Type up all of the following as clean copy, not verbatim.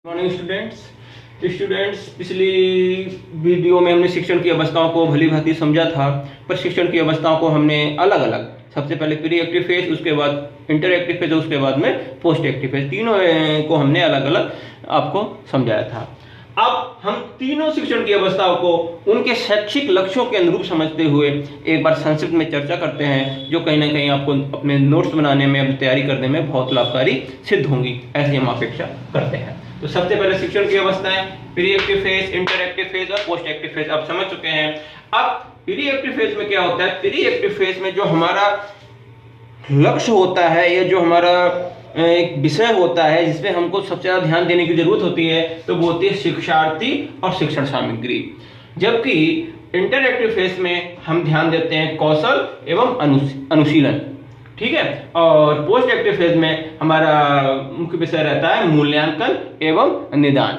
Morning students पिछली video में हमने शिक्षण की अवस्थाओं को भली भांति समझा था। पर शिक्षण की अवस्थाओं को हमने अलग अलग, सबसे पहले प्री एक्टिव फेज, उसके बाद इंटर एक्टिव फेज, उसके बाद में पोस्ट एक्टिव फेज, तीनों को हमने अलग अलग आपको समझाया था। अब हम तीनों शिक्षण की अवस्थाओं को उनके शैक्षिक लक्ष्यों के अनुरूप समझते हुए एक बार संक्षिप्त में चर्चा करते हैं, जो कहीं ना कहीं आपको अपने नोट्स बनाने में, अपनी तैयारी करने में बहुत लाभकारी सिद्ध होंगी, ऐसी हम अपेक्षा करते हैं। तो सबसे पहले शिक्षण की अवस्थाएं pre active phase, inter active phase और पोस्ट एक्टिव फेज आप समझ चुके हैं। अब प्री एक्टिव फेज में क्या होता है? प्री एक्टिव फेज में जो हमारा लक्ष्य होता है या जो हमारा एक विषय होता है जिसपे हमको सबसे ज्यादा ध्यान देने की जरूरत होती है, तो वो होती है शिक्षार्थी और शिक्षण सामग्री। जबकि इंटर एक्टिव फेज में हम ध्यान देते हैं कौशल एवं अनुशीलन, ठीक है। और पोस्ट एक्टिव फेज में हमारा मुख्य विषय रहता है मूल्यांकन एवं निदान,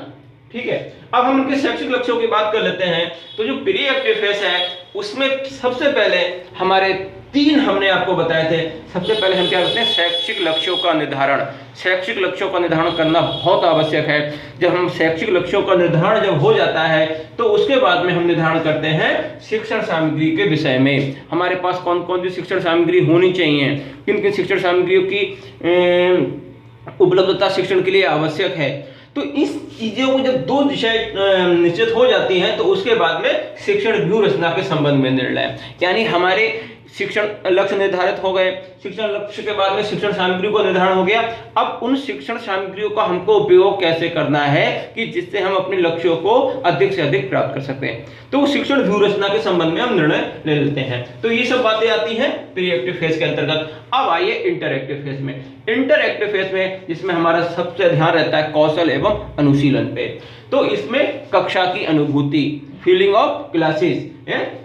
ठीक है। अब हम उनके शैक्षिक लक्ष्यों की बात कर लेते हैं। तो जो प्री एक्टिव फेज है उसमें सबसे पहले हमारे तीन हमने आपको बताए थे। सबसे पहले हम क्या करते हैं? शैक्षिक लक्ष्यों का निर्धारण। शैक्षिक लक्ष्यों का निर्धारण करना बहुत आवश्यक है। जब हम शैक्षिक लक्ष्यों का निर्धारण जब हो जाता है तो उसके बाद में हम निर्धारण करते हैं शिक्षण सामग्री के विषय में। हमारे पास कौन कौन सी शिक्षण सामग्री होनी चाहिए, किन किन शिक्षण सामग्रियों की उपलब्धता शिक्षण के लिए आवश्यक है। तो इस चीजों को जब दो दिशाएं निश्चित हो जाती हैं तो उसके बाद में शिक्षण व्यूह रचना के संबंध में निर्णय, यानी हमारे शिक्षण लक्ष्य निर्धारित हो गए। शिक्षण लक्ष्य के बाद में शिक्षण सामग्री को निर्धारण हो गया। अब उन शिक्षण सामग्रियों का हमको उपयोग कैसे करना है कि जिससे हम अपने लक्ष्यों को अधिक से अधिक प्राप्त कर सकते हैं, तो शिक्षण व्यूह रचना के संबंध में हम निर्णय ले लेते हैं। तो ये सब बातें आती हैं प्री एक्टिव फेज के अंतर्गत। अब आइए इंटर एक्टिव फेज में। इंटर एक्टिव फेज में जिसमें हमारा सबसे ध्यान रहता है कौशल एवं अनुशीलन पे। तो इसमें कक्षा की अनुभूति, फीलिंग ऑफ क्लासेस,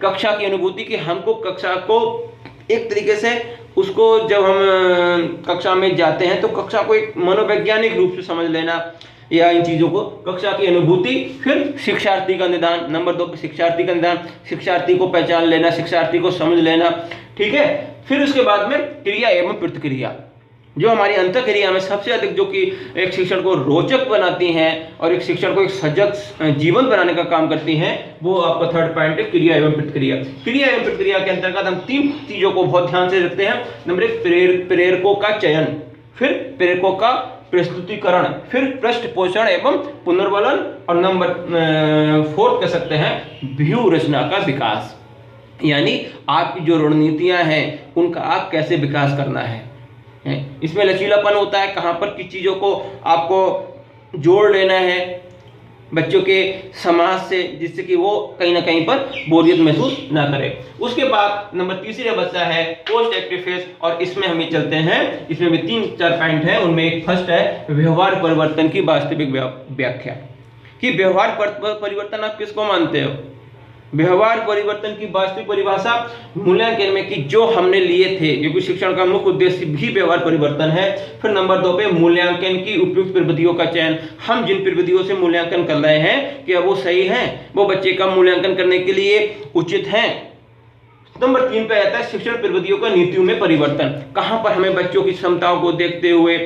कक्षा की अनुभूति कि हमको कक्षा को एक तरीके से उसको जब हम कक्षा में जाते हैं तो कक्षा को एक मनोवैज्ञानिक रूप से समझ लेना, या इन चीजों को कक्षा की अनुभूति। फिर शिक्षार्थी का निदान, नंबर 2 पे शिक्षार्थी का निदान, शिक्षार्थी को पहचान लेना, शिक्षार्थी को समझ लेना, ठीक है। फिर उसके बाद में क्रिया एवं प्रतिक्रिया, जो हमारी अंतःक्रिया में सबसे अधिक जो कि एक शिक्षण को रोचक बनाती हैं और एक शिक्षण को एक सजग जीवन बनाने का काम करती हैं, वो आपका थर्ड पॉइंट है क्रिया एवं प्रतिक्रिया। क्रिया एवं प्रतिक्रिया के अंतर्गत हम तीन चीजों को बहुत ध्यान से रखते हैं। नंबर 1 प्रेरकों का चयन, फिर प्रेरकों का प्रस्तुतिकरण, फिर पृष्ठपोषण एवं पुनर्वलन, और नंबर 4 कह सकते हैं व्यूह रचना का विकास, यानी आपकी जो रणनीतियां हैं उनका आप कैसे विकास करना है। इसमें लचीलापन होता है, कहां पर किस चीजों को आपको जोड़ लेना है बच्चों के समाज से, जिससे कि वो कहीं ना कहीं पर बोरियत महसूस ना करे। उसके बाद नंबर 3 अवस्था है पोस्ट एक्टिव फेज, और इसमें हम ये चलते हैं, इसमें भी 3-4 पॉइंट है। उनमें एक फर्स्ट है व्यवहार परिवर्तन की वास्तविक व्याख्या, कि व्यवहार परिवर्तन आप किसको मानते हो? व्यवहार परिवर्तन की वास्तविक परिभाषा मूल्यांकन में, कि जो हमने लिए थे, क्योंकि शिक्षण का मुख्य उद्देश्य भी व्यवहार परिवर्तन है। फिर नंबर 2 पे मूल्यांकन की उपयुक्त प्रविधियों का चयन, हम जिन प्रविधियों से मूल्यांकन कर रहे हैं क्या वो सही हैं, वो बच्चे का मूल्यांकन करने के लिए उचित हैं। नंबर 3 पे आता है शिक्षण प्रविधियों का नीतियों में परिवर्तन, कहां पर हमें बच्चों की क्षमताओं को देखते हुए,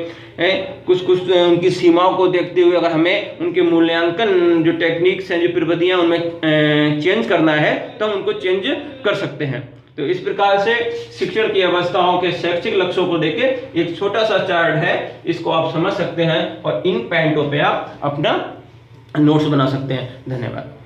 कुछ उनकी सीमाओं को देखते हुए अगर हमें उनके मूल्यांकन जो टेक्निक्स हैं, जो प्रविधियां उनमें चेंज करना है तो हम उनको चेंज कर सकते हैं। तो इस प्रकार से शिक्षण की अवस्थाओं के शैक्षिक लक्ष्यों को देके एक छोटा सा चार्ट है, इसको आप समझ सकते हैं और इन पॉइंटों पे आप अपना नोट्स बना सकते हैं। धन्यवाद।